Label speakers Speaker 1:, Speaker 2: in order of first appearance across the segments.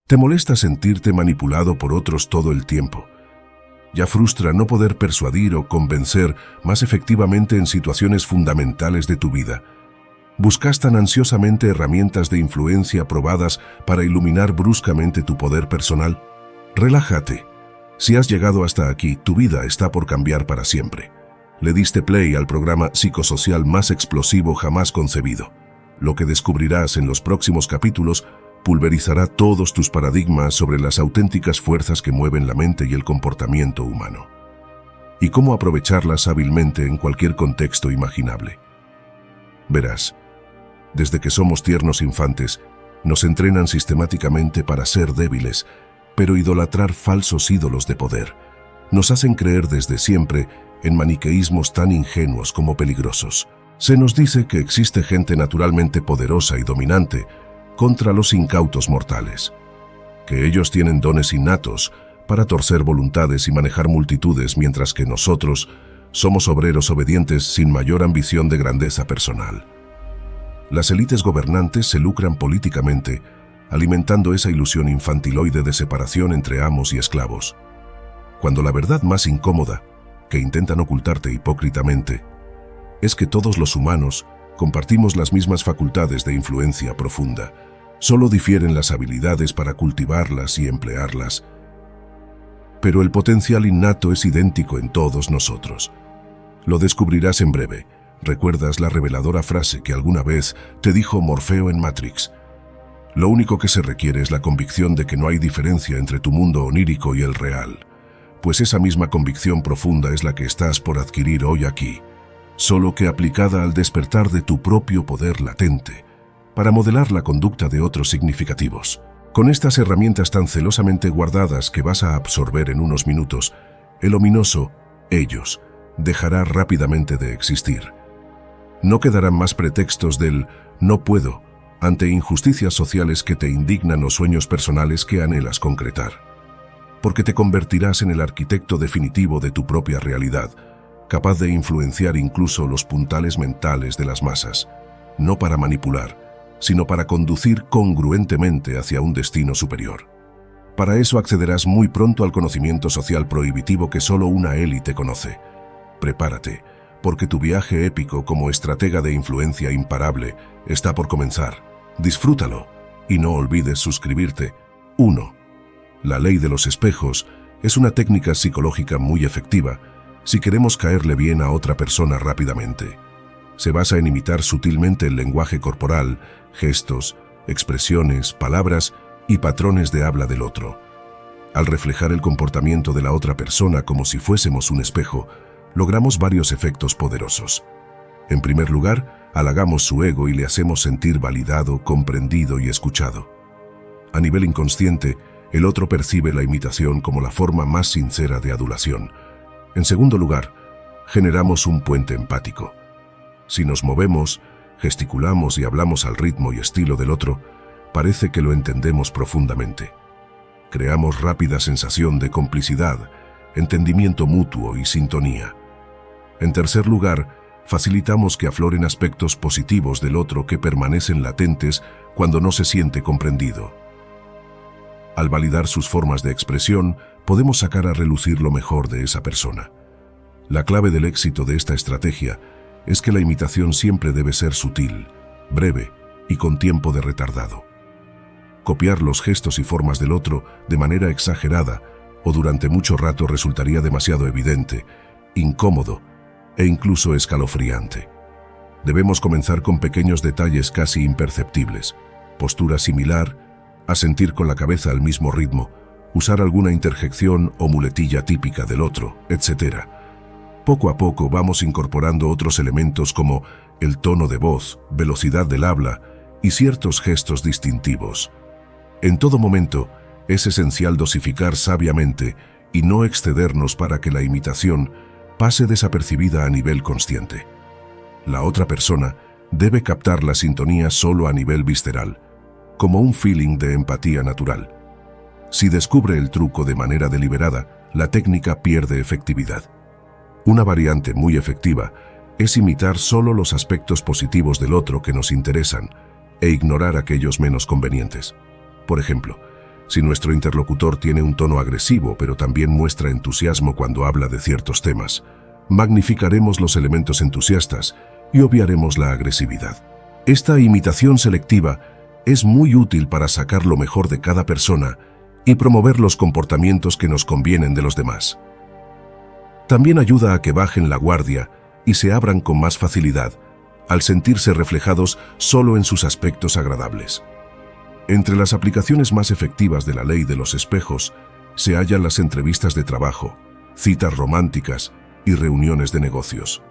Speaker 1: Te molesta sentirte manipulado por otros todo el tiempo. Ya frustra no poder persuadir o convencer más efectivamente en situaciones fundamentales de tu vida. ¿Buscas tan ansiosamente herramientas de influencia probadas para iluminar bruscamente tu poder personal? Relájate. Si has llegado hasta aquí, tu vida está por cambiar para siempre. Le diste play al programa psicosocial más explosivo jamás concebido. Lo que descubrirás en los próximos capítulos pulverizará todos tus paradigmas sobre las auténticas fuerzas que mueven la mente y el comportamiento humano, y cómo aprovecharlas hábilmente en cualquier contexto imaginable. Verás, desde que somos tiernos infantes, nos entrenan sistemáticamente para ser débiles, pero idolatrar falsos ídolos de poder. Nos hacen creer desde siempre en maniqueísmos tan ingenuos como peligrosos. Se nos dice que existe gente naturalmente poderosa y dominante contra los incautos mortales, que ellos tienen dones innatos para torcer voluntades y manejar multitudes, mientras que nosotros somos obreros obedientes sin mayor ambición de grandeza personal. Las élites gobernantes se lucran políticamente, alimentando esa ilusión infantiloide de separación entre amos y esclavos, cuando la verdad más incómoda, que intentan ocultarte hipócritamente, es que todos los humanos compartimos las mismas facultades de influencia profunda, solo difieren las habilidades para cultivarlas y emplearlas, pero el potencial innato es idéntico en todos nosotros. Lo descubrirás en breve. ¿Recuerdas la reveladora frase que alguna vez te dijo Morfeo en Matrix? Lo único que se requiere es la convicción de que no hay diferencia entre tu mundo onírico y el real, pues esa misma convicción profunda es la que estás por adquirir hoy aquí, solo que aplicada al despertar de tu propio poder latente, para modelar la conducta de otros significativos. Con estas herramientas tan celosamente guardadas que vas a absorber en unos minutos, el ominoso ellos dejará rápidamente de existir. No quedarán más pretextos del «no puedo» ante injusticias sociales que te indignan o sueños personales que anhelas concretar. Porque te convertirás en el arquitecto definitivo de tu propia realidad, capaz de influenciar incluso los puntales mentales de las masas, no para manipular, sino para conducir congruentemente hacia un destino superior. Para eso accederás muy pronto al conocimiento social prohibitivo que solo una élite conoce. Prepárate, porque tu viaje épico como estratega de influencia imparable está por comenzar. Disfrútalo y no olvides suscribirte. 1. La ley de los espejos es una técnica psicológica muy efectiva si queremos caerle bien a otra persona rápidamente. Se basa en imitar sutilmente el lenguaje corporal, gestos, expresiones, palabras y patrones de habla del otro. Al reflejar el comportamiento de la otra persona como si fuésemos un espejo, logramos varios efectos poderosos. En primer lugar, halagamos su ego y le hacemos sentir validado, comprendido y escuchado. A nivel inconsciente, el otro percibe la imitación como la forma más sincera de adulación. En segundo lugar, generamos un puente empático. Si nos movemos, gesticulamos y hablamos al ritmo y estilo del otro, parece que lo entendemos profundamente. Creamos rápida sensación de complicidad, entendimiento mutuo y sintonía. En tercer lugar, facilitamos que afloren aspectos positivos del otro que permanecen latentes cuando no se siente comprendido. Al validar sus formas de expresión, podemos sacar a relucir lo mejor de esa persona. La clave del éxito de esta estrategia es que la imitación siempre debe ser sutil, breve y con tiempo de retardado. Copiar los gestos y formas del otro de manera exagerada o durante mucho rato resultaría demasiado evidente, incómodo e incluso escalofriante. Debemos comenzar con pequeños detalles casi imperceptibles, postura similar, asentir con la cabeza al mismo ritmo, usar alguna interjección o muletilla típica del otro, etc. Poco a poco vamos incorporando otros elementos como el tono de voz, velocidad del habla y ciertos gestos distintivos. En todo momento, es esencial dosificar sabiamente y no excedernos para que la imitación pase desapercibida a nivel consciente. La otra persona debe captar la sintonía solo a nivel visceral, como un feeling de empatía natural. Si descubre el truco de manera deliberada, la técnica pierde efectividad. Una variante muy efectiva es imitar solo los aspectos positivos del otro que nos interesan e ignorar aquellos menos convenientes. Por ejemplo, Si nuestro interlocutor tiene un tono agresivo, pero también muestra entusiasmo cuando habla de ciertos temas, magnificaremos los elementos entusiastas y obviaremos la agresividad. Esta imitación selectiva es muy útil para sacar lo mejor de cada persona y promover los comportamientos que nos convienen de los demás. También ayuda a que bajen la guardia y se abran con más facilidad, al sentirse reflejados solo en sus aspectos agradables. Entre las aplicaciones más efectivas de la ley de los espejos se hallan las entrevistas de trabajo, citas románticas y reuniones de negocios.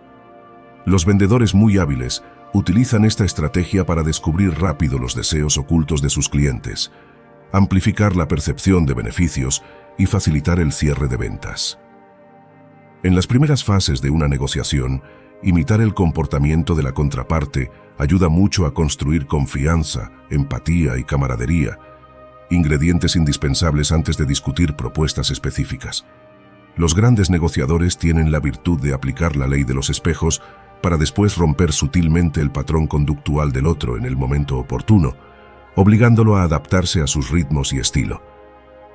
Speaker 1: Los vendedores muy hábiles utilizan esta estrategia para descubrir rápido los deseos ocultos de sus clientes, amplificar la percepción de beneficios y facilitar el cierre de ventas. En las primeras fases de una negociación, imitar el comportamiento de la contraparte ayuda mucho a construir confianza, empatía y camaradería, ingredientes indispensables antes de discutir propuestas específicas. Los grandes negociadores tienen la virtud de aplicar la ley de los espejos para después romper sutilmente el patrón conductual del otro en el momento oportuno, obligándolo a adaptarse a sus ritmos y estilo.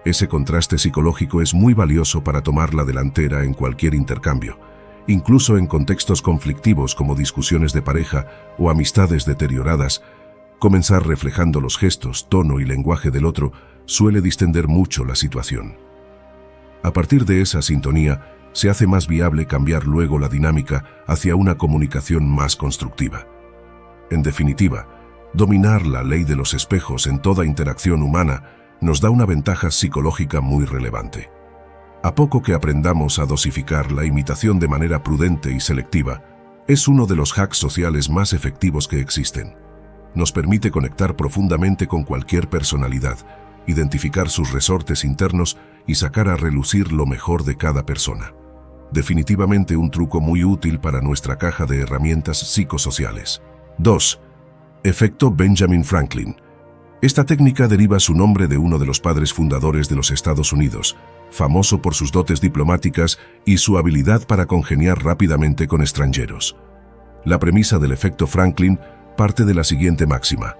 Speaker 1: Ese contraste psicológico es muy valioso para tomar la delantera en cualquier intercambio, incluso en contextos conflictivos como discusiones de pareja o amistades deterioradas. Comenzar reflejando los gestos, tono y lenguaje del otro suele distender mucho la situación. A partir de esa sintonía, se hace más viable cambiar luego la dinámica hacia una comunicación más constructiva. En definitiva, dominar la ley de los espejos en toda interacción humana nos da una ventaja psicológica muy relevante. A poco que aprendamos a dosificar la imitación de manera prudente y selectiva, es uno de los hacks sociales más efectivos que existen. Nos permite conectar profundamente con cualquier personalidad, identificar sus resortes internos y sacar a relucir lo mejor de cada persona. Definitivamente un truco muy útil para nuestra caja de herramientas psicosociales. 2. Efecto Benjamin Franklin. Esta técnica deriva su nombre de uno de los padres fundadores de los Estados Unidos, famoso por sus dotes diplomáticas y su habilidad para congeniar rápidamente con extranjeros. La premisa del efecto Franklin parte de la siguiente máxima: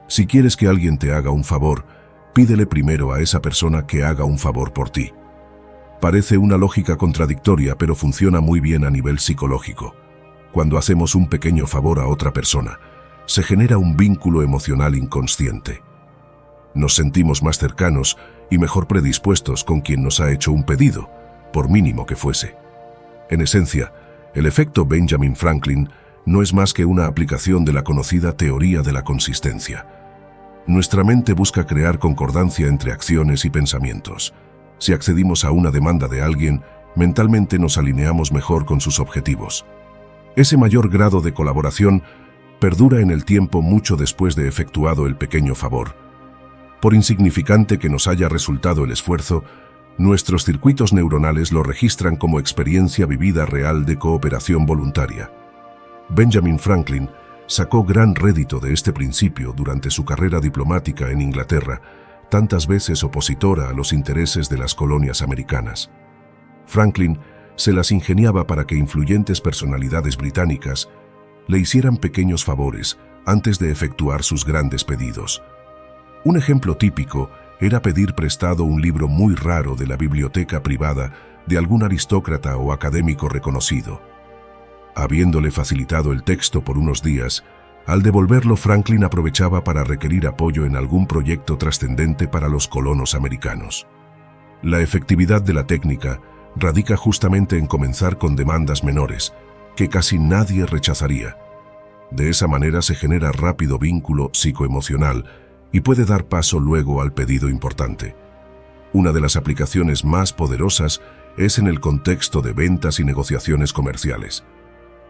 Speaker 1: si quieres que alguien te haga un favor, pídele primero a esa persona que haga un favor por ti. Parece una lógica contradictoria, pero funciona muy bien a nivel psicológico. Cuando hacemos un pequeño favor a otra persona, se genera un vínculo emocional inconsciente. Nos sentimos más cercanos y mejor predispuestos con quien nos ha hecho un pedido, por mínimo que fuese. En esencia, el efecto Benjamin Franklin no es más que una aplicación de la conocida teoría de la consistencia. Nuestra mente busca crear concordancia entre acciones y pensamientos. Si accedimos a una demanda de alguien, mentalmente nos alineamos mejor con sus objetivos. Ese mayor grado de colaboración perdura en el tiempo mucho después de efectuado el pequeño favor. Por insignificante que nos haya resultado el esfuerzo, nuestros circuitos neuronales lo registran como experiencia vivida real de cooperación voluntaria. Benjamin Franklin sacó gran rédito de este principio durante su carrera diplomática en Inglaterra, tantas veces opositora a los intereses de las colonias americanas. Franklin se las ingeniaba para que influyentes personalidades británicas le hicieran pequeños favores antes de efectuar sus grandes pedidos. Un ejemplo típico era pedir prestado un libro muy raro de la biblioteca privada de algún aristócrata o académico reconocido. Habiéndole facilitado el texto por unos días, al devolverlo, Franklin aprovechaba para requerir apoyo en algún proyecto trascendente para los colonos americanos. La efectividad de la técnica radica justamente en comenzar con demandas menores, que casi nadie rechazaría. De esa manera se genera rápido vínculo psicoemocional y puede dar paso luego al pedido importante. Una de las aplicaciones más poderosas es en el contexto de ventas y negociaciones comerciales.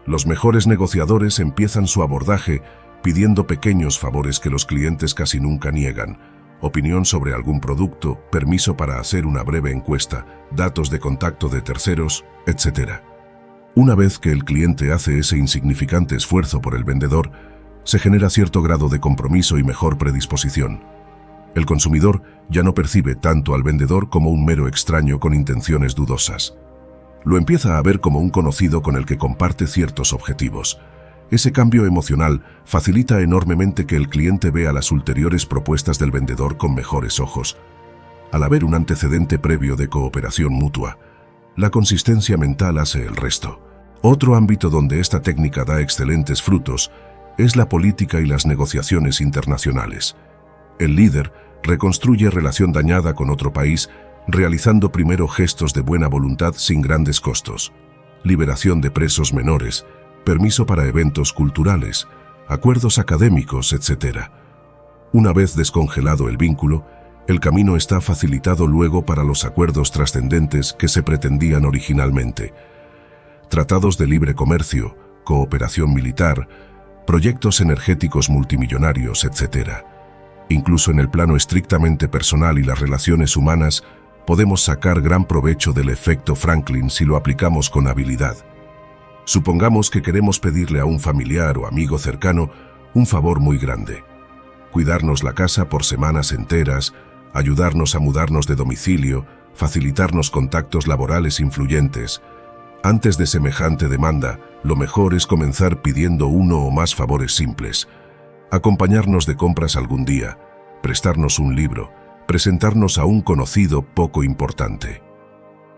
Speaker 1: Los mejores negociadores empiezan su abordaje pidiendo pequeños favores que los clientes casi nunca niegan: opinión sobre algún producto, permiso para hacer una breve encuesta, datos de contacto de terceros, etc. Una vez que el cliente hace ese insignificante esfuerzo por el vendedor, se genera cierto grado de compromiso y mejor predisposición. El consumidor ya no percibe tanto al vendedor como un mero extraño con intenciones dudosas. Lo empieza a ver como un conocido con el que comparte ciertos objetivos. Ese cambio emocional facilita enormemente que el cliente vea las ulteriores propuestas del vendedor con mejores ojos, Al haber un antecedente previo de cooperación mutua, la consistencia mental hace el resto. Otro ámbito donde esta técnica da excelentes frutos es la política y las negociaciones internacionales. El líder reconstruye relación dañada con otro país realizando primero gestos de buena voluntad sin grandes costos. Liberación de presos menores, permiso para eventos culturales, acuerdos académicos, etc. Una vez descongelado el vínculo, el camino está facilitado luego para los acuerdos trascendentes que se pretendían originalmente. Tratados de libre comercio, cooperación militar, proyectos energéticos multimillonarios, etc. Incluso en el plano estrictamente personal y las relaciones humanas, podemos sacar gran provecho del efecto Franklin si lo aplicamos con habilidad. Supongamos que queremos pedirle a un familiar o amigo cercano un favor muy grande. Cuidarnos la casa por semanas enteras, ayudarnos a mudarnos de domicilio, facilitarnos contactos laborales influyentes. Antes de semejante demanda, lo mejor es comenzar pidiendo uno o más favores simples. Acompañarnos de compras algún día, prestarnos un libro, presentarnos a un conocido poco importante.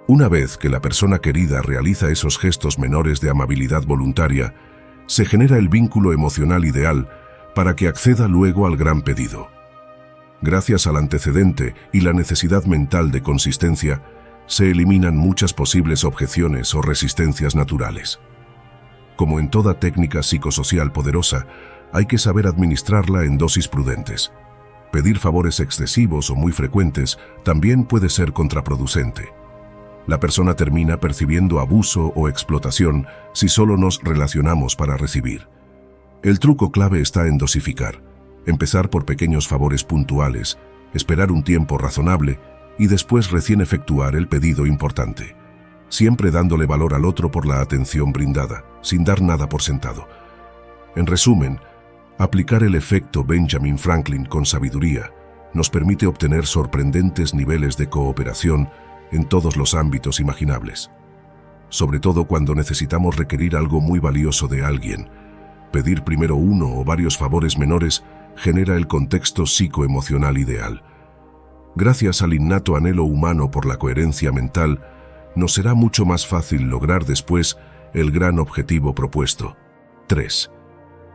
Speaker 1: Una vez que la persona querida realiza esos gestos menores de amabilidad voluntaria, se genera el vínculo emocional ideal para que acceda luego al gran pedido. Gracias al antecedente y la necesidad mental de consistencia, se eliminan muchas posibles objeciones o resistencias naturales. Como en toda técnica psicosocial poderosa, hay que saber administrarla en dosis prudentes. Pedir favores excesivos o muy frecuentes también puede ser contraproducente. La persona termina percibiendo abuso o explotación si solo nos relacionamos para recibir. El truco clave está en dosificar. Empezar por pequeños favores puntuales, esperar un tiempo razonable y después recién efectuar el pedido importante. Siempre dándole valor al otro por la atención brindada, sin dar nada por sentado. En resumen, aplicar el efecto Benjamin Franklin con sabiduría nos permite obtener sorprendentes niveles de cooperación en todos los ámbitos imaginables. Sobre todo cuando necesitamos requerir algo muy valioso de alguien. Pedir primero uno o varios favores menores genera el contexto psicoemocional ideal. Gracias al innato anhelo humano por la coherencia mental, nos será mucho más fácil lograr después el gran objetivo propuesto. 3.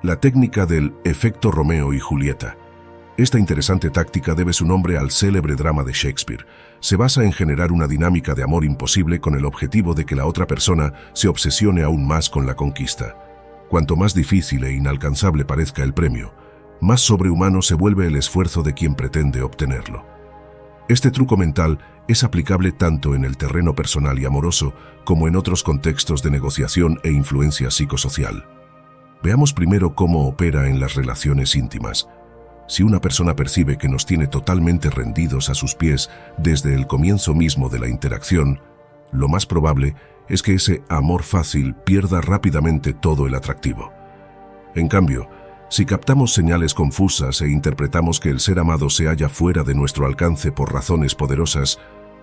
Speaker 1: La técnica del efecto Romeo y Julieta. Esta interesante táctica debe su nombre al célebre drama de Shakespeare. Se basa en generar una dinámica de amor imposible con el objetivo de que la otra persona se obsesione aún más con la conquista. Cuanto más difícil e inalcanzable parezca el premio, más sobrehumano se vuelve el esfuerzo de quien pretende obtenerlo. Este truco mental es aplicable tanto en el terreno personal y amoroso como en otros contextos de negociación e influencia psicosocial. Veamos primero cómo opera en las relaciones íntimas. Si una persona percibe que nos tiene totalmente rendidos a sus pies desde el comienzo mismo de la interacción, lo más probable es que ese amor fácil pierda rápidamente todo el atractivo. En cambio, si captamos señales confusas e interpretamos que el ser amado se halla fuera de nuestro alcance por razones poderosas,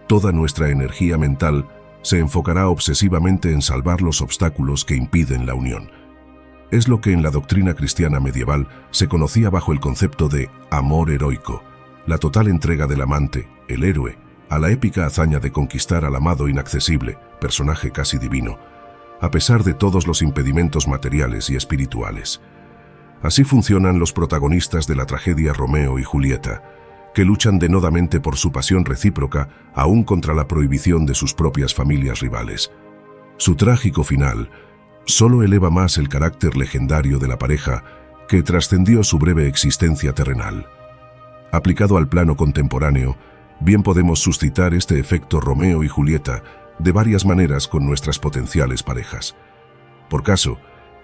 Speaker 1: toda nuestra energía mental se enfocará obsesivamente en salvar los obstáculos que impiden la unión. Es lo que en la doctrina cristiana medieval se conocía bajo el concepto de amor heroico, la total entrega del amante, el héroe, a la épica hazaña de conquistar al amado inaccesible, personaje casi divino, a pesar de todos los impedimentos materiales y espirituales. Así funcionan los protagonistas de la tragedia Romeo y Julieta, que luchan denodamente por su pasión recíproca, aún contra la prohibición de sus propias familias rivales. Su trágico final solo eleva más el carácter legendario de la pareja, que trascendió su breve existencia terrenal. Aplicado al plano contemporáneo, bien podemos suscitar este efecto Romeo y Julieta de varias maneras con nuestras potenciales parejas. Por caso,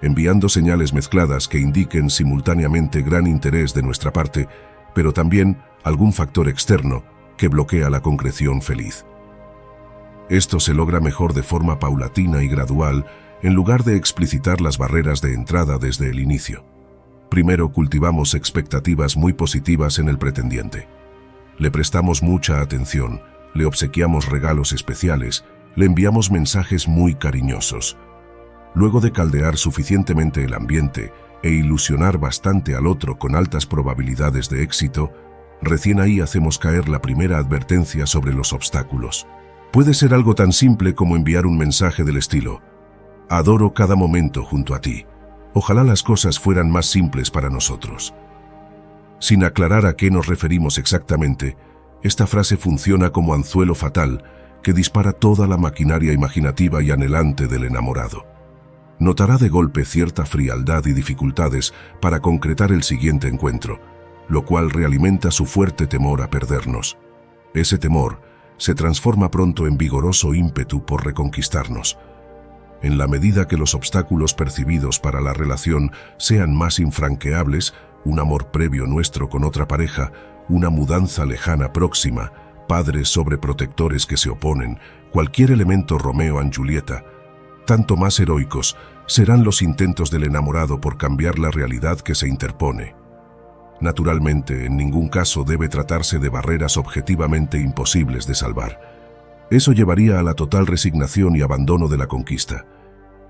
Speaker 1: enviando señales mezcladas que indiquen simultáneamente gran interés de nuestra parte, pero también algún factor externo que bloquea la concreción feliz. Esto se logra mejor de forma paulatina y gradual, en lugar de explicitar las barreras de entrada desde el inicio. Primero cultivamos expectativas muy positivas en el pretendiente. Le prestamos mucha atención, le obsequiamos regalos especiales, le enviamos mensajes muy cariñosos. Luego de caldear suficientemente el ambiente e ilusionar bastante al otro con altas probabilidades de éxito, Recién ahí hacemos caer la primera advertencia sobre los obstáculos. Puede ser algo tan simple como enviar un mensaje del estilo: adoro cada momento junto a ti. Ojalá las cosas fueran más simples para nosotros. Sin aclarar a qué nos referimos exactamente, esta frase funciona como anzuelo fatal que dispara toda la maquinaria imaginativa y anhelante del enamorado. Notará de golpe cierta frialdad y dificultades para concretar el siguiente encuentro, lo cual realimenta su fuerte temor a perdernos. Ese temor se transforma pronto en vigoroso ímpetu por reconquistarnos. En la medida que los obstáculos percibidos para la relación sean más infranqueables, un amor previo nuestro con otra pareja, una mudanza lejana próxima, padres sobreprotectores que se oponen, cualquier elemento Romeo and Julieta, tanto más heroicos serán los intentos del enamorado por cambiar la realidad que se interpone. Naturalmente, en ningún caso debe tratarse de barreras objetivamente imposibles de salvar. Eso llevaría a la total resignación y abandono de la conquista.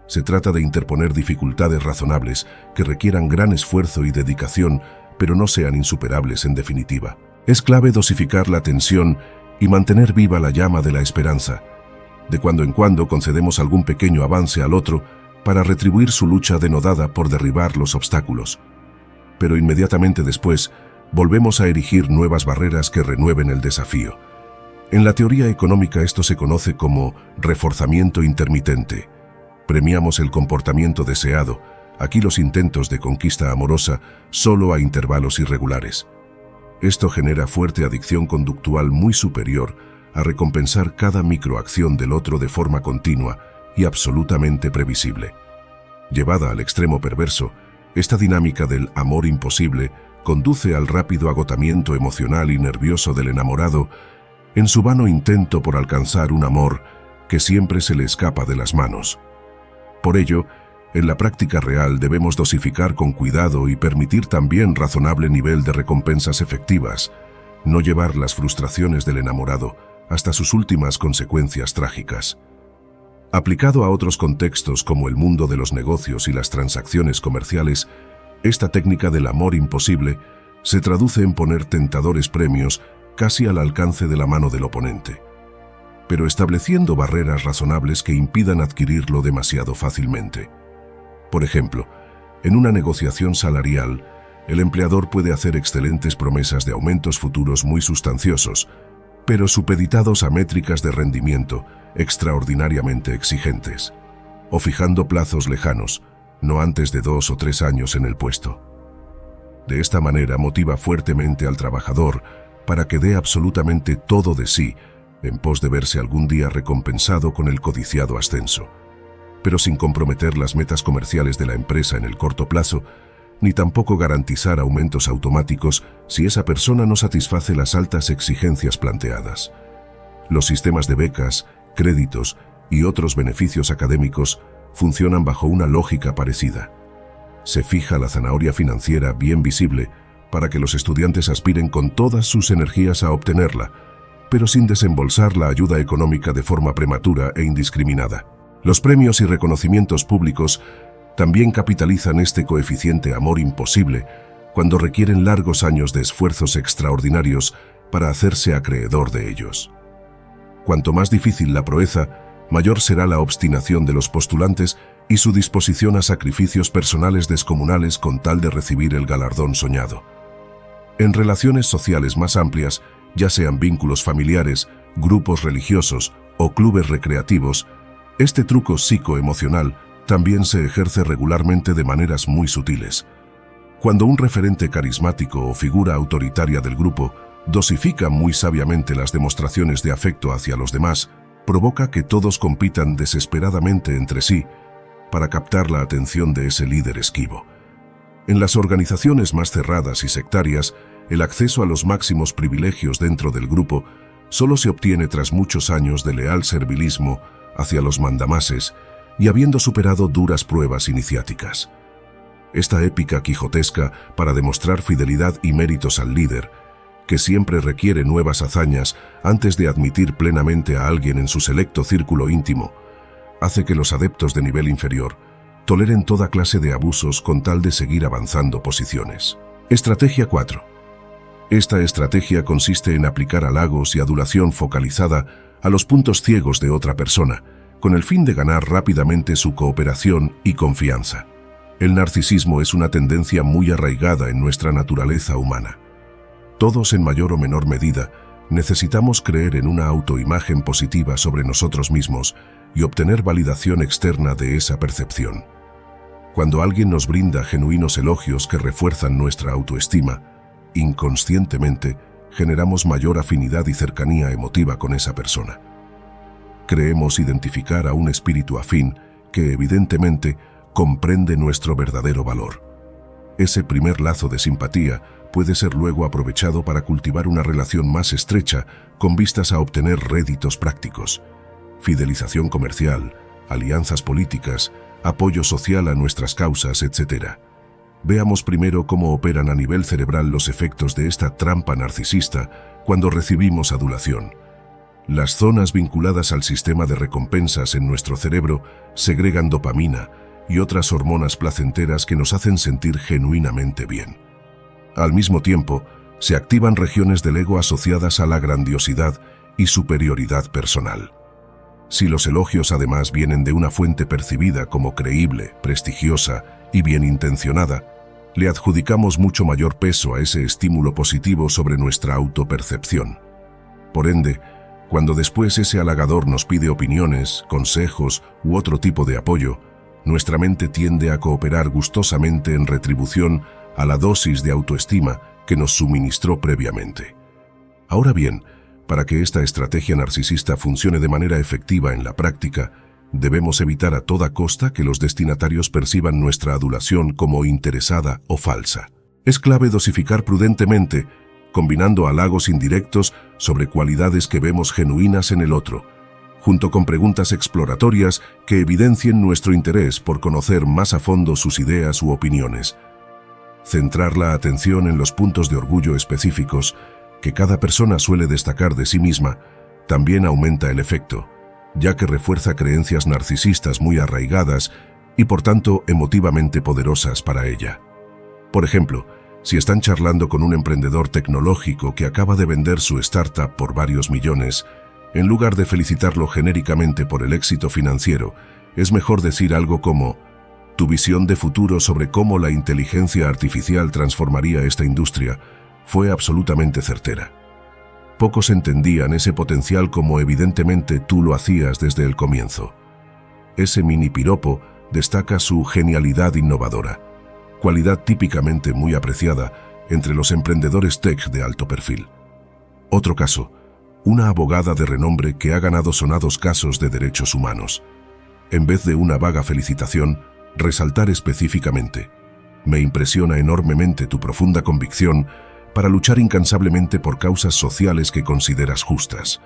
Speaker 1: Se trata de interponer dificultades razonables que requieran gran esfuerzo y dedicación, pero no sean insuperables en definitiva. Es clave dosificar la tensión y mantener viva la llama de la esperanza. De cuando en cuando concedemos algún pequeño avance al otro para retribuir su lucha denodada por derribar los obstáculos. Pero inmediatamente después, volvemos a erigir nuevas barreras que renueven el desafío. En la teoría económica esto se conoce como reforzamiento intermitente. Premiamos el comportamiento deseado, aquí los intentos de conquista amorosa, solo a intervalos irregulares. Esto genera fuerte adicción conductual muy superior a recompensar cada microacción del otro de forma continua y absolutamente previsible. Llevada al extremo perverso, esta dinámica del amor imposible conduce al rápido agotamiento emocional y nervioso del enamorado en su vano intento por alcanzar un amor que siempre se le escapa de las manos. Por ello, en la práctica real debemos dosificar con cuidado y permitir también razonable nivel de recompensas efectivas, no llevar las frustraciones del enamorado hasta sus últimas consecuencias trágicas. Aplicado a otros contextos como el mundo de los negocios y las transacciones comerciales, esta técnica del amor imposible se traduce en poner tentadores premios casi al alcance de la mano del oponente, pero estableciendo barreras razonables que impidan adquirirlo demasiado fácilmente. Por ejemplo, en una negociación salarial, el empleador puede hacer excelentes promesas de aumentos futuros muy sustanciosos, pero supeditados a métricas de rendimiento extraordinariamente exigentes, o fijando plazos lejanos, no antes de 2 o 3 años en el puesto. De esta manera motiva fuertemente al trabajador para que dé absolutamente todo de sí, en pos de verse algún día recompensado con el codiciado ascenso, pero sin comprometer las metas comerciales de la empresa en el corto plazo, ni tampoco garantizar aumentos automáticos si esa persona no satisface las altas exigencias planteadas. Los sistemas de becas, créditos y otros beneficios académicos funcionan bajo una lógica parecida. Se fija la zanahoria financiera bien visible para que los estudiantes aspiren con todas sus energías a obtenerla, pero sin desembolsar la ayuda económica de forma prematura e indiscriminada. Los premios y reconocimientos públicos también capitalizan este coeficiente amor imposible cuando requieren largos años de esfuerzos extraordinarios para hacerse acreedor de ellos. Cuanto más difícil la proeza, mayor será la obstinación de los postulantes y su disposición a sacrificios personales descomunales con tal de recibir el galardón soñado. En relaciones sociales más amplias, ya sean vínculos familiares, grupos religiosos o clubes recreativos, este truco psicoemocional también se ejerce regularmente de maneras muy sutiles. Cuando un referente carismático o figura autoritaria del grupo dosifica muy sabiamente las demostraciones de afecto hacia los demás, provoca que todos compitan desesperadamente entre sí para captar la atención de ese líder esquivo. En las organizaciones más cerradas y sectarias, el acceso a los máximos privilegios dentro del grupo solo se obtiene tras muchos años de leal servilismo hacia los mandamases y habiendo superado duras pruebas iniciáticas. Esta épica quijotesca para demostrar fidelidad y méritos al líder, que siempre requiere nuevas hazañas antes de admitir plenamente a alguien en su selecto círculo íntimo, hace que los adeptos de nivel inferior toleren toda clase de abusos con tal de seguir avanzando posiciones. Estrategia 4. Esta estrategia consiste en aplicar halagos y adulación focalizada a los puntos ciegos de otra persona, con el fin de ganar rápidamente su cooperación y confianza. El narcisismo es una tendencia muy arraigada en nuestra naturaleza humana. Todos, en mayor o menor medida, necesitamos creer en una autoimagen positiva sobre nosotros mismos y obtener validación externa de esa percepción. Cuando alguien nos brinda genuinos elogios que refuerzan nuestra autoestima, inconscientemente generamos mayor afinidad y cercanía emotiva con esa persona. Creemos identificar a un espíritu afín que, evidentemente, comprende nuestro verdadero valor. Ese primer lazo de simpatía puede ser luego aprovechado para cultivar una relación más estrecha con vistas a obtener réditos prácticos, fidelización comercial, alianzas políticas, apoyo social a nuestras causas, etc. Veamos primero cómo operan a nivel cerebral los efectos de esta trampa narcisista cuando recibimos adulación. Las zonas vinculadas al sistema de recompensas en nuestro cerebro segregan dopamina y otras hormonas placenteras que nos hacen sentir genuinamente bien. Al mismo tiempo, se activan regiones del ego asociadas a la grandiosidad y superioridad personal. Si los elogios además vienen de una fuente percibida como creíble, prestigiosa y bien intencionada, le adjudicamos mucho mayor peso a ese estímulo positivo sobre nuestra autopercepción. Por ende, cuando después ese halagador nos pide opiniones, consejos u otro tipo de apoyo, nuestra mente tiende a cooperar gustosamente en retribución a la dosis de autoestima que nos suministró previamente. Ahora bien, para que esta estrategia narcisista funcione de manera efectiva en la práctica, debemos evitar a toda costa que los destinatarios perciban nuestra adulación como interesada o falsa. Es clave dosificar prudentemente, combinando halagos indirectos sobre cualidades que vemos genuinas en el otro, junto con preguntas exploratorias que evidencien nuestro interés por conocer más a fondo sus ideas u opiniones. Centrar la atención en los puntos de orgullo específicos que cada persona suele destacar de sí misma también aumenta el efecto, ya que refuerza creencias narcisistas muy arraigadas y por tanto emotivamente poderosas para ella. Por ejemplo, si están charlando con un emprendedor tecnológico que acaba de vender su startup por varios millones, en lugar de felicitarlo genéricamente por el éxito financiero, es mejor decir algo como: tu visión de futuro sobre cómo la inteligencia artificial transformaría esta industria fue absolutamente certera. Pocos entendían ese potencial como evidentemente tú lo hacías desde el comienzo. Ese mini piropo destaca su genialidad innovadora, cualidad típicamente muy apreciada entre los emprendedores tech de alto perfil. Otro caso, una abogada de renombre que ha ganado sonados casos de derechos humanos. En vez de una vaga felicitación, resaltar específicamente: me impresiona enormemente tu profunda convicción para luchar incansablemente por causas sociales que consideras justas.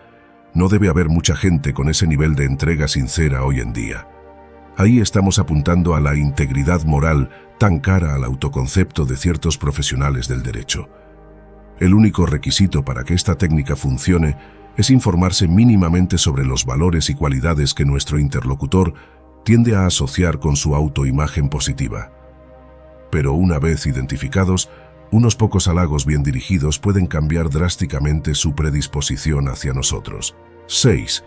Speaker 1: No debe haber mucha gente con ese nivel de entrega sincera hoy en día. Ahí estamos apuntando a la integridad moral tan cara al autoconcepto de ciertos profesionales del derecho. El único requisito para que esta técnica funcione es informarse mínimamente sobre los valores y cualidades que nuestro interlocutor tiende a asociar con su autoimagen positiva. Pero una vez identificados, unos pocos halagos bien dirigidos pueden cambiar drásticamente su predisposición hacia nosotros. 6.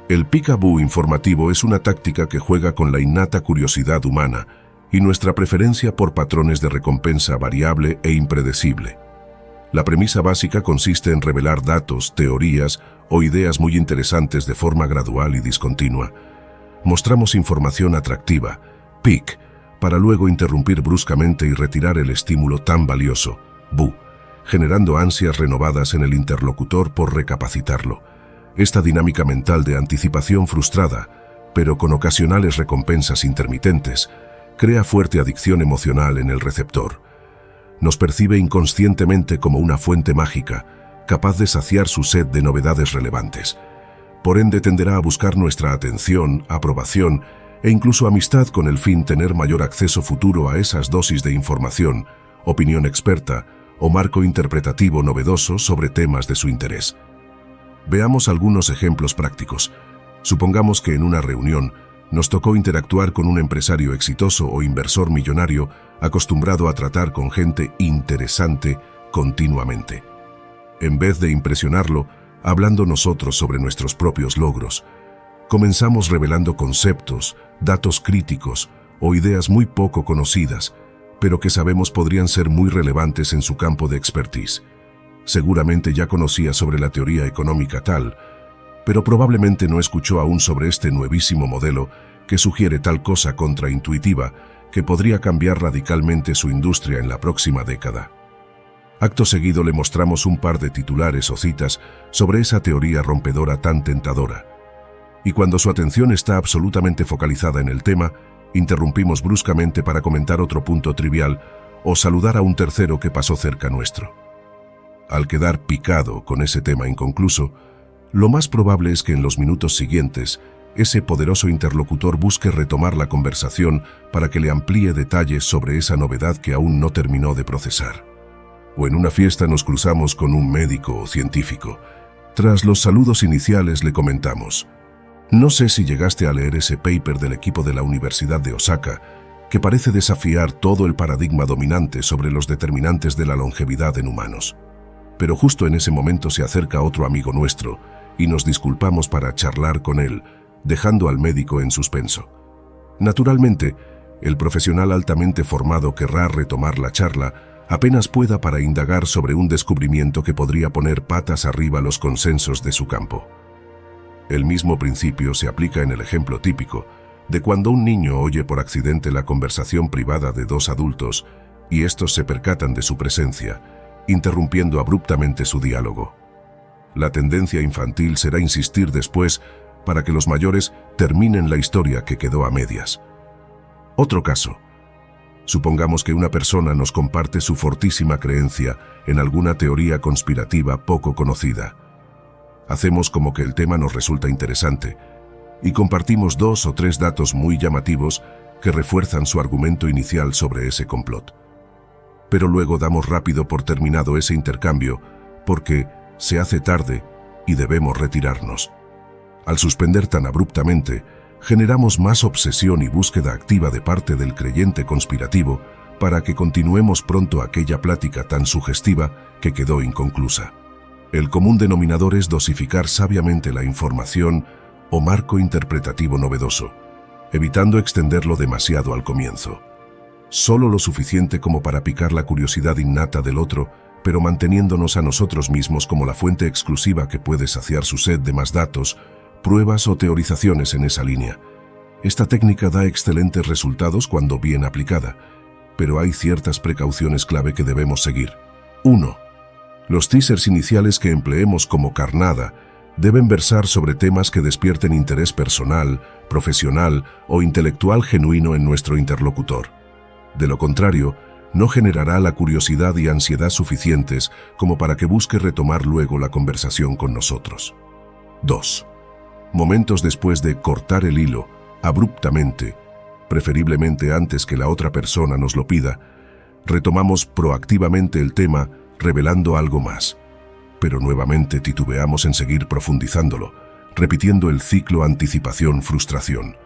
Speaker 1: El peek-a-boo informativo es una táctica que juega con la innata curiosidad humana y nuestra preferencia por patrones de recompensa variable e impredecible. La premisa básica consiste en revelar datos, teorías o ideas muy interesantes de forma gradual y discontinua. Mostramos información atractiva, peek, para luego interrumpir bruscamente y retirar el estímulo tan valioso, boo, generando ansias renovadas en el interlocutor por recapacitarlo. Esta dinámica mental de anticipación frustrada, pero con ocasionales recompensas intermitentes, crea fuerte adicción emocional en el receptor. Nos percibe inconscientemente como una fuente mágica, capaz de saciar su sed de novedades relevantes. Por ende, tenderá a buscar nuestra atención, aprobación e incluso amistad con el fin de tener mayor acceso futuro a esas dosis de información, opinión experta o marco interpretativo novedoso sobre temas de su interés. Veamos algunos ejemplos prácticos. Supongamos que en una reunión nos tocó interactuar con un empresario exitoso o inversor millonario acostumbrado a tratar con gente interesante continuamente. En vez de impresionarlo, hablando nosotros sobre nuestros propios logros, comenzamos revelando conceptos, datos críticos o ideas muy poco conocidas, pero que sabemos podrían ser muy relevantes en su campo de expertise. Seguramente ya conocía sobre la teoría económica tal, pero probablemente no escuchó aún sobre este nuevísimo modelo que sugiere tal cosa contraintuitiva que podría cambiar radicalmente su industria en la próxima década. Acto seguido le mostramos un par de titulares o citas sobre esa teoría rompedora tan tentadora. Y cuando su atención está absolutamente focalizada en el tema, interrumpimos bruscamente para comentar otro punto trivial o saludar a un tercero que pasó cerca nuestro. Al quedar picado con ese tema inconcluso, lo más probable es que en los minutos siguientes ese poderoso interlocutor busque retomar la conversación para que le amplíe detalles sobre esa novedad que aún no terminó de procesar. O en una fiesta nos cruzamos con un médico o científico. Tras los saludos iniciales le comentamos: no sé si llegaste a leer ese paper del equipo de la Universidad de Osaka, que parece desafiar todo el paradigma dominante sobre los determinantes de la longevidad en humanos. Pero justo en ese momento se acerca otro amigo nuestro y nos disculpamos para charlar con él, dejando al médico en suspenso. Naturalmente, el profesional altamente formado querrá retomar la charla apenas pueda para indagar sobre un descubrimiento que podría poner patas arriba los consensos de su campo. El mismo principio se aplica en el ejemplo típico de cuando un niño oye por accidente la conversación privada de dos adultos y estos se percatan de su presencia, interrumpiendo abruptamente su diálogo. La tendencia infantil será insistir después para que los mayores terminen la historia que quedó a medias. Otro caso. Supongamos que una persona nos comparte su fortísima creencia en alguna teoría conspirativa poco conocida. Hacemos como que el tema nos resulta interesante y compartimos 2 o 3 datos muy llamativos que refuerzan su argumento inicial sobre ese complot. Pero luego damos rápido por terminado ese intercambio porque se hace tarde y debemos retirarnos. Al suspender tan abruptamente, generamos más obsesión y búsqueda activa de parte del creyente conspirativo para que continuemos pronto aquella plática tan sugestiva que quedó inconclusa. El común denominador es dosificar sabiamente la información o marco interpretativo novedoso, evitando extenderlo demasiado al comienzo. Solo lo suficiente como para picar la curiosidad innata del otro, pero manteniéndonos a nosotros mismos como la fuente exclusiva que puede saciar su sed de más datos, pruebas o teorizaciones en esa línea. Esta técnica da excelentes resultados cuando bien aplicada, pero hay ciertas precauciones clave que debemos seguir. 1. Los teasers iniciales que empleemos como carnada deben versar sobre temas que despierten interés personal, profesional o intelectual genuino en nuestro interlocutor. De lo contrario, no generará la curiosidad y ansiedad suficientes como para que busque retomar luego la conversación con nosotros. 2. Momentos después de cortar el hilo, abruptamente, preferiblemente antes que la otra persona nos lo pida, retomamos proactivamente el tema revelando algo más. Pero nuevamente titubeamos en seguir profundizándolo, repitiendo el ciclo anticipación-frustración.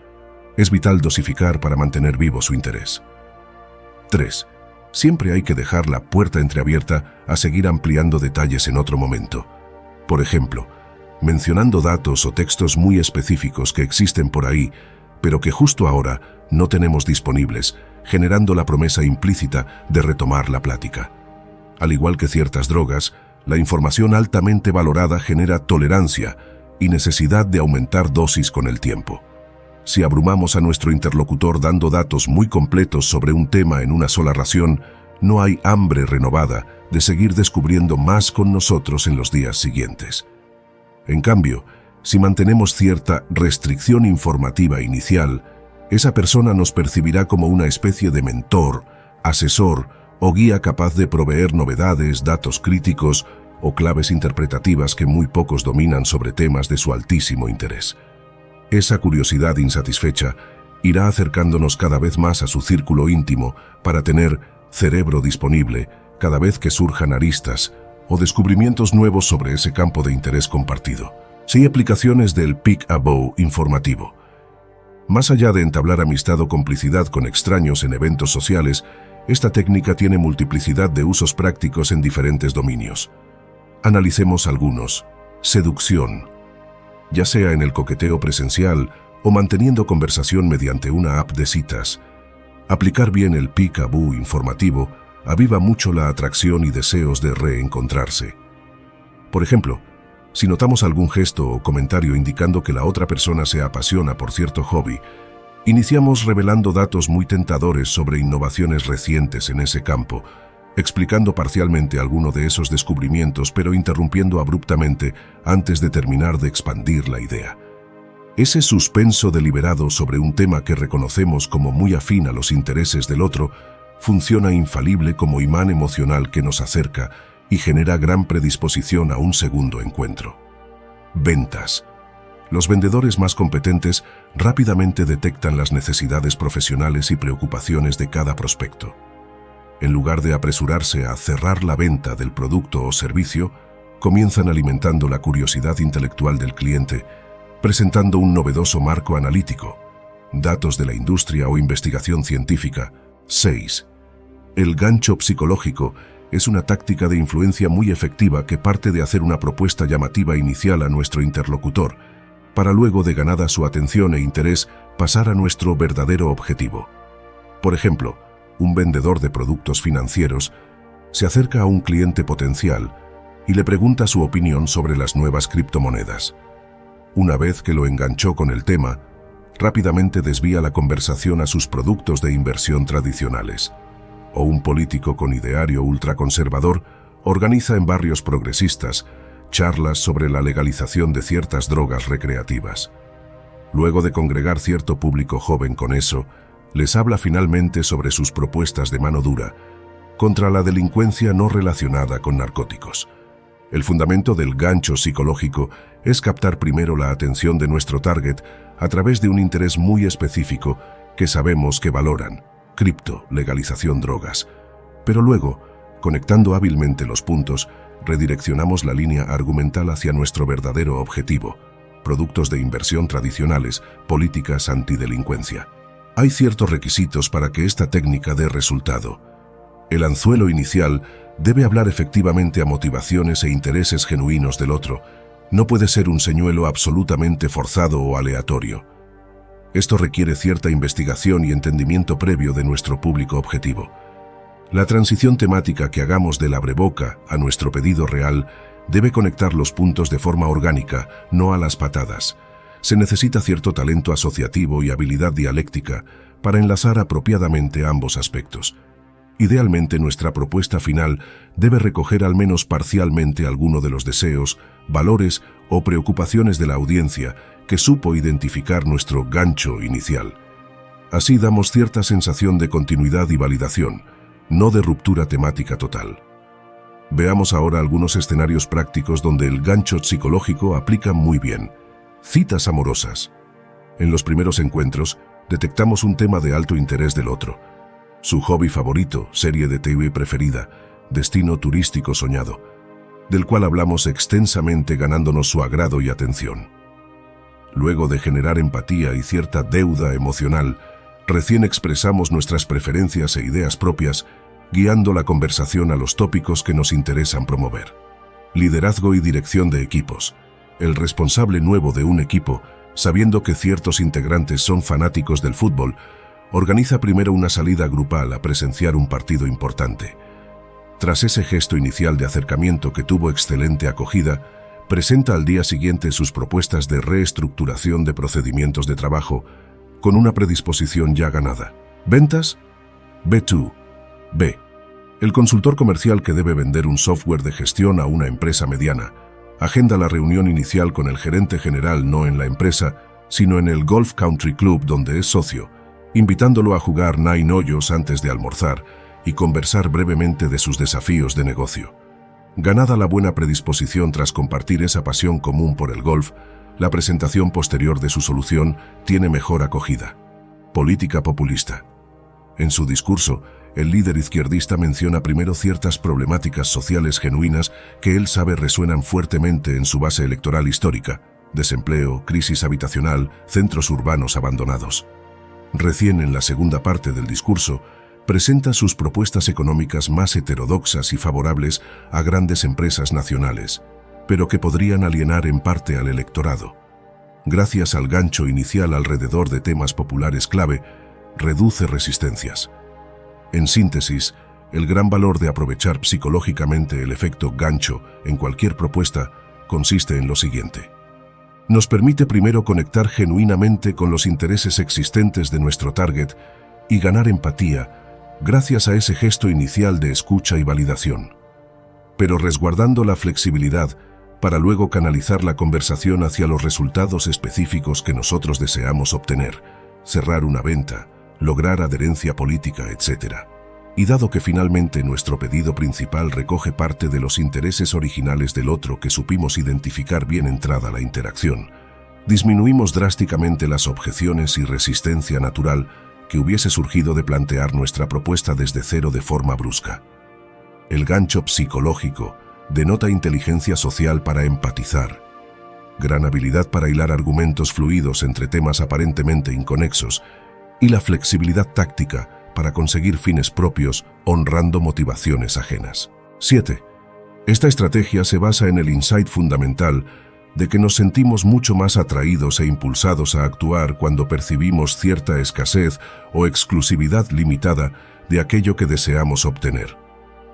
Speaker 1: Es vital dosificar para mantener vivo su interés. 3. Siempre hay que dejar la puerta entreabierta a seguir ampliando detalles en otro momento. Por ejemplo, mencionando datos o textos muy específicos que existen por ahí, pero que justo ahora no tenemos disponibles, generando la promesa implícita de retomar la plática. Al igual que ciertas drogas, la información altamente valorada genera tolerancia y necesidad de aumentar dosis con el tiempo. Si abrumamos a nuestro interlocutor dando datos muy completos sobre un tema en una sola ración, no hay hambre renovada de seguir descubriendo más con nosotros en los días siguientes. En cambio, si mantenemos cierta restricción informativa inicial, esa persona nos percibirá como una especie de mentor, asesor o guía capaz de proveer novedades, datos críticos o claves interpretativas que muy pocos dominan sobre temas de su altísimo interés. Esa curiosidad insatisfecha irá acercándonos cada vez más a su círculo íntimo para tener cerebro disponible cada vez que surjan aristas o descubrimientos nuevos sobre ese campo de interés compartido. Sí, aplicaciones del peek-a-bow informativo. Más allá de entablar amistad o complicidad con extraños en eventos sociales, esta técnica tiene multiplicidad de usos prácticos en diferentes dominios. Analicemos algunos. Seducción. Ya sea en el coqueteo presencial o manteniendo conversación mediante una app de citas, aplicar bien el peek-a-boo informativo aviva mucho la atracción y deseos de reencontrarse. Por ejemplo, si notamos algún gesto o comentario indicando que la otra persona se apasiona por cierto hobby, iniciamos revelando datos muy tentadores sobre innovaciones recientes en ese campo, explicando parcialmente alguno de esos descubrimientos, pero interrumpiendo abruptamente antes de terminar de expandir la idea. Ese suspenso deliberado sobre un tema que reconocemos como muy afín a los intereses del otro funciona infalible como imán emocional que nos acerca y genera gran predisposición a un segundo encuentro. Ventas. Los vendedores más competentes rápidamente detectan las necesidades profesionales y preocupaciones de cada prospecto. En lugar de apresurarse a cerrar la venta del producto o servicio, comienzan alimentando la curiosidad intelectual del cliente, presentando un novedoso marco analítico, datos de la industria o investigación científica. 6. El gancho psicológico es una táctica de influencia muy efectiva que parte de hacer una propuesta llamativa inicial a nuestro interlocutor, para luego, de ganada su atención e interés, pasar a nuestro verdadero objetivo. Por ejemplo, un vendedor de productos financieros se acerca a un cliente potencial y le pregunta su opinión sobre las nuevas criptomonedas. Una vez que lo enganchó con el tema, rápidamente desvía la conversación a sus productos de inversión tradicionales. O un político con ideario ultraconservador organiza en barrios progresistas charlas sobre la legalización de ciertas drogas recreativas. Luego de congregar cierto público joven con eso, les habla finalmente sobre sus propuestas de mano dura contra la delincuencia no relacionada con narcóticos. El fundamento del gancho psicológico es captar primero la atención de nuestro target a través de un interés muy específico que sabemos que valoran: cripto, legalización, drogas. Pero luego, conectando hábilmente los puntos, redireccionamos la línea argumental hacia nuestro verdadero objetivo: productos de inversión tradicionales, políticas antidelincuencia. Hay ciertos requisitos para que esta técnica dé resultado. El anzuelo inicial debe hablar efectivamente a motivaciones e intereses genuinos del otro. No puede ser un señuelo absolutamente forzado o aleatorio. Esto requiere cierta investigación y entendimiento previo de nuestro público objetivo. La transición temática que hagamos del abreboca a nuestro pedido real debe conectar los puntos de forma orgánica, no a las patadas. Se necesita cierto talento asociativo y habilidad dialéctica para enlazar apropiadamente ambos aspectos. Idealmente, nuestra propuesta final debe recoger al menos parcialmente alguno de los deseos, valores o preocupaciones de la audiencia que supo identificar nuestro gancho inicial. Así damos cierta sensación de continuidad y validación, no de ruptura temática total. Veamos ahora algunos escenarios prácticos donde el gancho psicológico aplica muy bien. Citas amorosas. En los primeros encuentros, detectamos un tema de alto interés del otro. Su hobby favorito, serie de TV preferida, destino turístico soñado, del cual hablamos extensamente ganándonos su agrado y atención. Luego de generar empatía y cierta deuda emocional, recién expresamos nuestras preferencias e ideas propias, guiando la conversación a los tópicos que nos interesan promover. Liderazgo y dirección de equipos. El responsable nuevo de un equipo, sabiendo que ciertos integrantes son fanáticos del fútbol, organiza primero una salida grupal a presenciar un partido importante. Tras ese gesto inicial de acercamiento que tuvo excelente acogida, presenta al día siguiente sus propuestas de reestructuración de procedimientos de trabajo, con una predisposición ya ganada. Ventas. B2. B. El consultor comercial que debe vender un software de gestión a una empresa mediana agenda la reunión inicial con el gerente general no en la empresa, sino en el Golf Country Club donde es socio, invitándolo a jugar 9 hoyos antes de almorzar y conversar brevemente de sus desafíos de negocio. Ganada la buena predisposición tras compartir esa pasión común por el golf, la presentación posterior de su solución tiene mejor acogida. Política populista. En su discurso, el líder izquierdista menciona primero ciertas problemáticas sociales genuinas que él sabe resuenan fuertemente en su base electoral histórica: desempleo, crisis habitacional, centros urbanos abandonados. Recién en la segunda parte del discurso, presenta sus propuestas económicas más heterodoxas y favorables a grandes empresas nacionales, pero que podrían alienar en parte al electorado. Gracias al gancho inicial alrededor de temas populares clave, reduce resistencias. En síntesis, el gran valor de aprovechar psicológicamente el efecto gancho en cualquier propuesta consiste en lo siguiente. Nos permite primero conectar genuinamente con los intereses existentes de nuestro target y ganar empatía gracias a ese gesto inicial de escucha y validación, pero resguardando la flexibilidad para luego canalizar la conversación hacia los resultados específicos que nosotros deseamos obtener, cerrar una venta, lograr adherencia política, etc. Y dado que finalmente nuestro pedido principal recoge parte de los intereses originales del otro que supimos identificar bien entrada la interacción, disminuimos drásticamente las objeciones y resistencia natural que hubiese surgido de plantear nuestra propuesta desde cero de forma brusca. El gancho psicológico denota inteligencia social para empatizar, gran habilidad para hilar argumentos fluidos entre temas aparentemente inconexos y la flexibilidad táctica para conseguir fines propios honrando motivaciones ajenas. 7. Esta estrategia se basa en el insight fundamental de que nos sentimos mucho más atraídos e impulsados a actuar cuando percibimos cierta escasez o exclusividad limitada de aquello que deseamos obtener.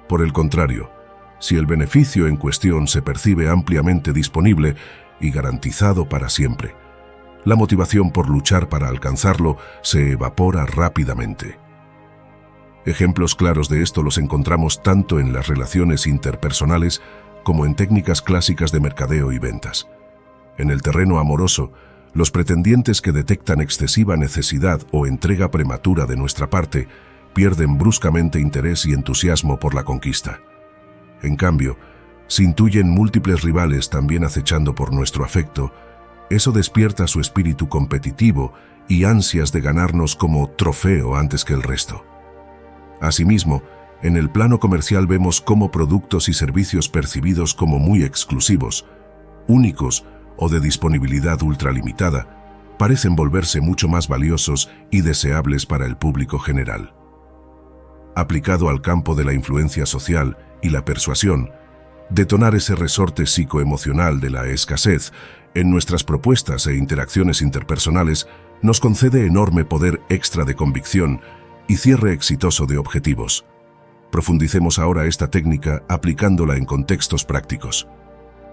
Speaker 1: Por el contrario, si el beneficio en cuestión se percibe ampliamente disponible y garantizado para siempre, la motivación por luchar para alcanzarlo se evapora rápidamente. Ejemplos claros de esto los encontramos tanto en las relaciones interpersonales como en técnicas clásicas de mercadeo y ventas. En el terreno amoroso, los pretendientes que detectan excesiva necesidad o entrega prematura de nuestra parte pierden bruscamente interés y entusiasmo por la conquista. En cambio, si intuyen múltiples rivales también acechando por nuestro afecto, eso despierta su espíritu competitivo y ansias de ganarnos como trofeo antes que el resto. Asimismo, en el plano comercial vemos cómo productos y servicios percibidos como muy exclusivos, únicos o de disponibilidad ultralimitada, parecen volverse mucho más valiosos y deseables para el público general. Aplicado al campo de la influencia social y la persuasión, detonar ese resorte psicoemocional de la escasez en nuestras propuestas e interacciones interpersonales nos concede enorme poder extra de convicción y cierre exitoso de objetivos. Profundicemos ahora esta técnica aplicándola en contextos prácticos.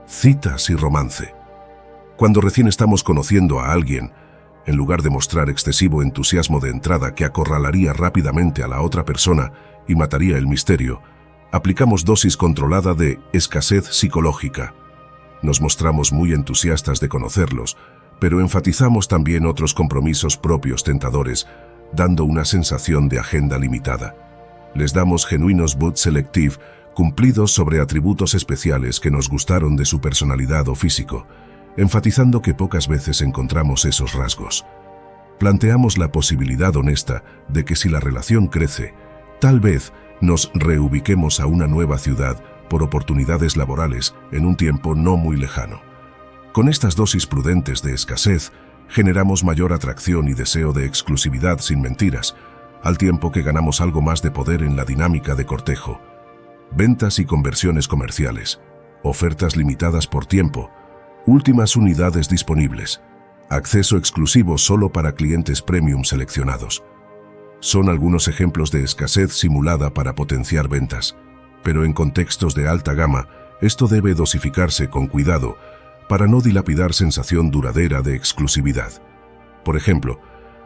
Speaker 1: Citas y romance. Cuando recién estamos conociendo a alguien, en lugar de mostrar excesivo entusiasmo de entrada que acorralaría rápidamente a la otra persona y mataría el misterio, aplicamos dosis controlada de escasez psicológica. Nos mostramos muy entusiastas de conocerlos, pero enfatizamos también otros compromisos propios tentadores, dando una sensación de agenda limitada. Les damos genuinos but selective, cumplidos sobre atributos especiales que nos gustaron de su personalidad o físico, enfatizando que pocas veces encontramos esos rasgos. Planteamos la posibilidad honesta de que si la relación crece, tal vez nos reubiquemos a una nueva ciudad por oportunidades laborales en un tiempo no muy lejano. Con estas dosis prudentes de escasez, generamos mayor atracción y deseo de exclusividad sin mentiras, al tiempo que ganamos algo más de poder en la dinámica de cortejo. Ventas y conversiones comerciales, ofertas limitadas por tiempo, últimas unidades disponibles, acceso exclusivo solo para clientes premium seleccionados. Son algunos ejemplos de escasez simulada para potenciar ventas, pero en contextos de alta gama, esto debe dosificarse con cuidado para no dilapidar sensación duradera de exclusividad. Por ejemplo,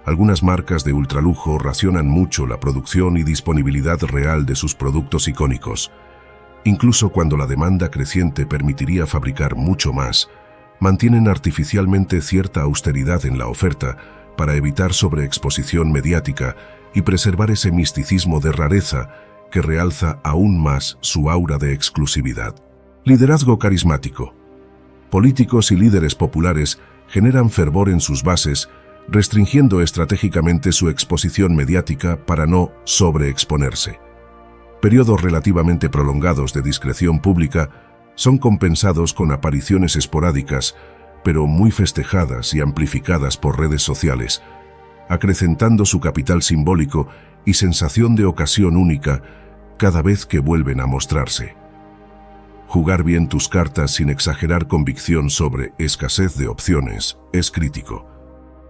Speaker 1: algunas marcas de ultralujo racionan mucho la producción y disponibilidad real de sus productos icónicos. Incluso cuando la demanda creciente permitiría fabricar mucho más, mantienen artificialmente cierta austeridad en la oferta para evitar sobreexposición mediática y preservar ese misticismo de rareza que realza aún más su aura de exclusividad. Liderazgo carismático. Políticos y líderes populares generan fervor en sus bases, restringiendo estratégicamente su exposición mediática para no sobreexponerse. Periodos relativamente prolongados de discreción pública son compensados con apariciones esporádicas, pero muy festejadas y amplificadas por redes sociales, acrecentando su capital simbólico y sensación de ocasión única cada vez que vuelven a mostrarse. Jugar bien tus cartas sin exagerar convicción sobre escasez de opciones es crítico.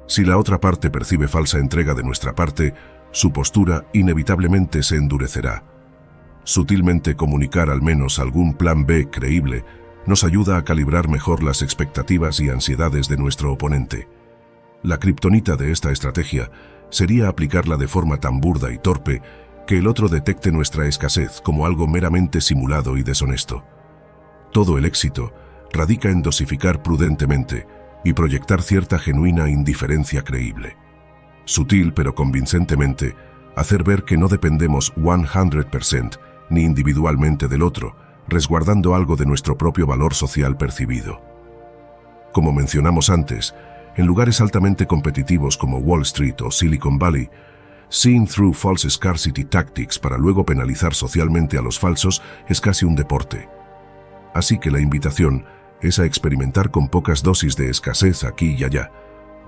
Speaker 1: Si la otra parte percibe falsa entrega de nuestra parte, su postura inevitablemente se endurecerá. Sutilmente comunicar al menos algún plan B creíble nos ayuda a calibrar mejor las expectativas y ansiedades de nuestro oponente. La kriptonita de esta estrategia sería aplicarla de forma tan burda y torpe que el otro detecte nuestra escasez como algo meramente simulado y deshonesto. Todo el éxito radica en dosificar prudentemente y proyectar cierta genuina indiferencia creíble. Sutil pero convincentemente, hacer ver que no dependemos 100% ni individualmente del otro, resguardando algo de nuestro propio valor social percibido. Como mencionamos antes, en lugares altamente competitivos como Wall Street o Silicon Valley, seeing through false scarcity tactics para luego penalizar socialmente a los falsos es casi un deporte. Así que la invitación es a experimentar con pocas dosis de escasez aquí y allá,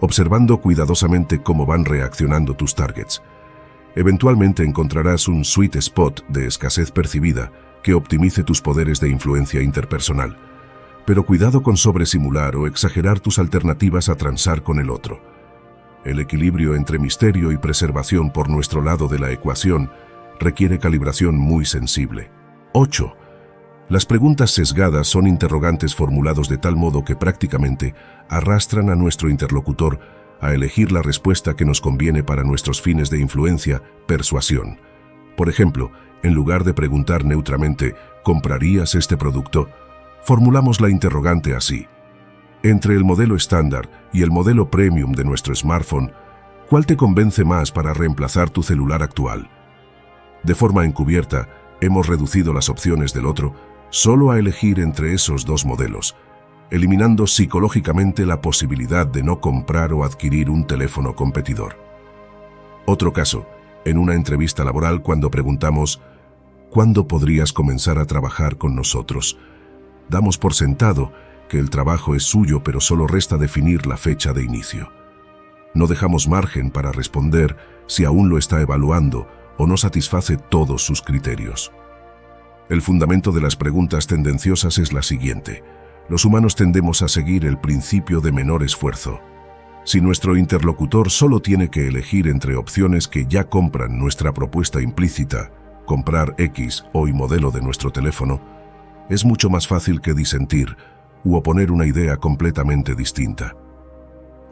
Speaker 1: observando cuidadosamente cómo van reaccionando tus targets. Eventualmente encontrarás un sweet spot de escasez percibida que optimice tus poderes de influencia interpersonal. Pero cuidado con sobresimular o exagerar tus alternativas a transar con el otro. El equilibrio entre misterio y preservación por nuestro lado de la ecuación requiere calibración muy sensible. 8. Las preguntas sesgadas son interrogantes formulados de tal modo que prácticamente arrastran a nuestro interlocutor a elegir la respuesta que nos conviene para nuestros fines de influencia, persuasión. Por ejemplo, en lugar de preguntar neutramente, ¿comprarías este producto?, formulamos la interrogante así: entre el modelo estándar y el modelo premium de nuestro smartphone, ¿cuál te convence más para reemplazar tu celular actual? De forma encubierta, hemos reducido las opciones del otro solo a elegir entre esos dos modelos, eliminando psicológicamente la posibilidad de no comprar o adquirir un teléfono competidor. Otro caso, en una entrevista laboral cuando preguntamos ¿cuándo podrías comenzar a trabajar con nosotros? Damos por sentado que el trabajo es suyo, pero solo resta definir la fecha de inicio. No dejamos margen para responder si aún lo está evaluando o no satisface todos sus criterios. El fundamento de las preguntas tendenciosas es la siguiente: los humanos tendemos a seguir el principio de menor esfuerzo. Si nuestro interlocutor solo tiene que elegir entre opciones que ya compran nuestra propuesta implícita, comprar X o Y modelo de nuestro teléfono, es mucho más fácil que disentir u oponer una idea completamente distinta.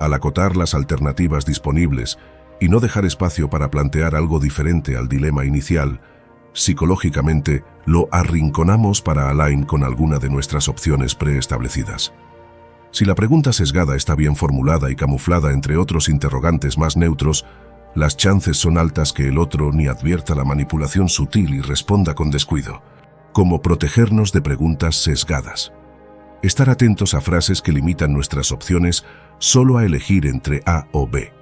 Speaker 1: Al acotar las alternativas disponibles y no dejar espacio para plantear algo diferente al dilema inicial, psicológicamente lo arrinconamos para align con alguna de nuestras opciones preestablecidas. Si la pregunta sesgada está bien formulada y camuflada entre otros interrogantes más neutros, las chances son altas que el otro ni advierta la manipulación sutil y responda con descuido. Cómo protegernos de preguntas sesgadas. Estar atentos a frases que limitan nuestras opciones solo a elegir entre A o B.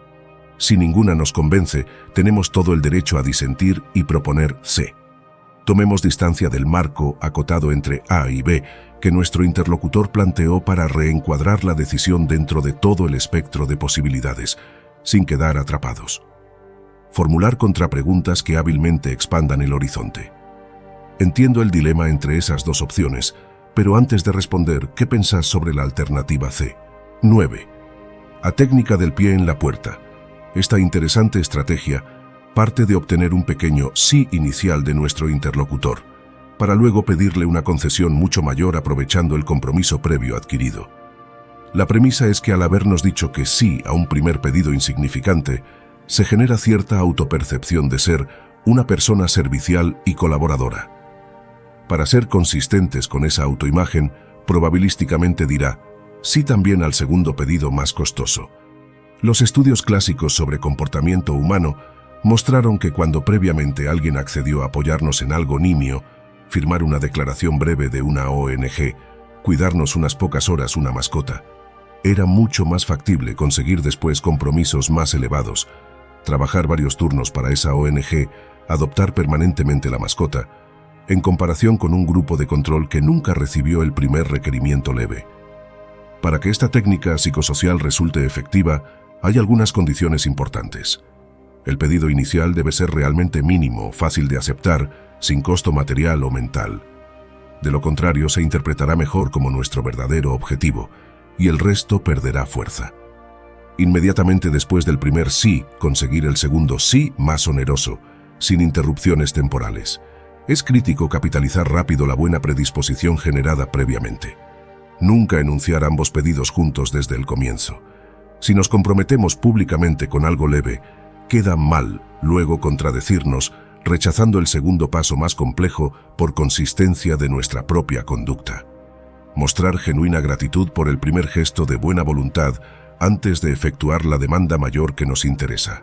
Speaker 1: Si ninguna nos convence, tenemos todo el derecho a disentir y proponer C. Tomemos distancia del marco acotado entre A y B que nuestro interlocutor planteó para reencuadrar la decisión dentro de todo el espectro de posibilidades, sin quedar atrapados. Formular contrapreguntas que hábilmente expandan el horizonte. Entiendo el dilema entre esas dos opciones, pero antes de responder, ¿qué pensás sobre la alternativa C? 9. A técnica del pie en la puerta. Esta interesante estrategia parte de obtener un pequeño sí inicial de nuestro interlocutor, para luego pedirle una concesión mucho mayor aprovechando el compromiso previo adquirido. La premisa es que al habernos dicho que sí a un primer pedido insignificante, se genera cierta autopercepción de ser una persona servicial y colaboradora. Para ser consistentes con esa autoimagen, probabilísticamente dirá sí también al segundo pedido más costoso. Los estudios clásicos sobre comportamiento humano mostraron que cuando previamente alguien accedió a apoyarnos en algo nimio, firmar una declaración breve de una ONG, cuidarnos unas pocas horas una mascota, era mucho más factible conseguir después compromisos más elevados, trabajar varios turnos para esa ONG, adoptar permanentemente la mascota, en comparación con un grupo de control que nunca recibió el primer requerimiento leve. Para que esta técnica psicosocial resulte efectiva, Hay algunas condiciones importantes. El pedido inicial debe ser realmente mínimo, fácil de aceptar, sin costo material o mental. De lo contrario, se interpretará mejor como nuestro verdadero objetivo, y el resto perderá fuerza. Inmediatamente después del primer sí, conseguir el segundo sí más oneroso, sin interrupciones temporales. Es crítico capitalizar rápido la buena predisposición generada previamente. Nunca enunciar ambos pedidos juntos desde el comienzo. Si nos comprometemos públicamente con algo leve, queda mal luego contradecirnos, rechazando el segundo paso más complejo por consistencia de nuestra propia conducta. Mostrar genuina gratitud por el primer gesto de buena voluntad antes de efectuar la demanda mayor que nos interesa.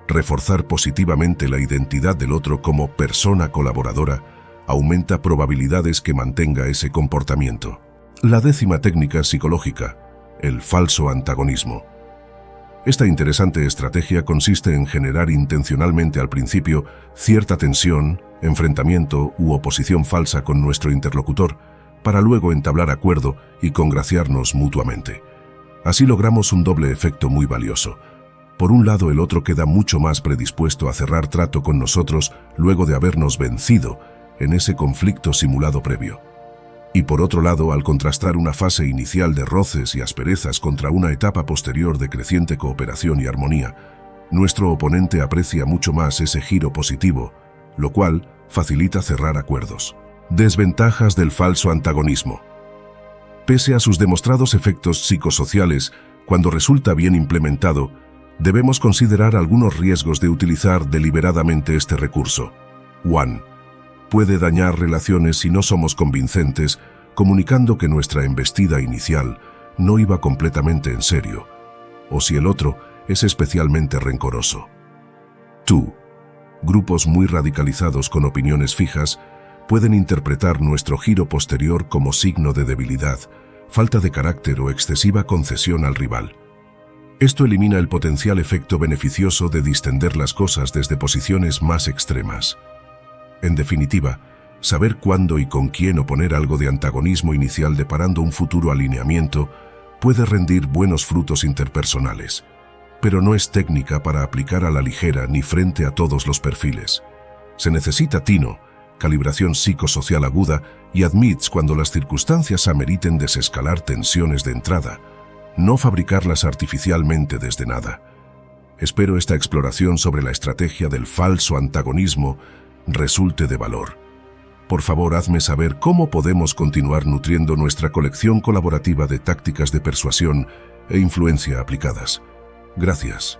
Speaker 1: Reforzar positivamente la identidad del otro como persona colaboradora aumenta probabilidades que mantenga ese comportamiento. La 10ª técnica psicológica, el falso antagonismo. Esta interesante estrategia consiste en generar intencionalmente al principio cierta tensión, enfrentamiento u oposición falsa con nuestro interlocutor, para luego entablar acuerdo y congraciarnos mutuamente. Así logramos un doble efecto muy valioso. Por un lado, el otro queda mucho más predispuesto a cerrar trato con nosotros luego de habernos vencido en ese conflicto simulado previo. Y por otro lado, al contrastar una fase inicial de roces y asperezas contra una etapa posterior de creciente cooperación y armonía, nuestro oponente aprecia mucho más ese giro positivo, lo cual facilita cerrar acuerdos. Desventajas del falso antagonismo. Pese a sus demostrados efectos psicosociales, cuando resulta bien implementado, debemos considerar algunos riesgos de utilizar deliberadamente este recurso. 1. Puede dañar relaciones si no somos convincentes, comunicando que nuestra embestida inicial no iba completamente en serio, o si el otro es especialmente rencoroso. 2. Grupos muy radicalizados con opiniones fijas pueden interpretar nuestro giro posterior como signo de debilidad, falta de carácter o excesiva concesión al rival. Esto elimina el potencial efecto beneficioso de distender las cosas desde posiciones más extremas. En definitiva, saber cuándo y con quién oponer algo de antagonismo inicial deparando un futuro alineamiento puede rendir buenos frutos interpersonales, pero no es técnica para aplicar a la ligera ni frente a todos los perfiles. Se necesita tino, calibración psicosocial aguda y admits cuando las circunstancias ameriten desescalar tensiones de entrada, no fabricarlas artificialmente desde nada. Espero esta exploración sobre la estrategia del falso antagonismo resulte de valor. Por favor, hazme saber cómo podemos continuar nutriendo nuestra colección colaborativa de tácticas de persuasión e influencia aplicadas. Gracias.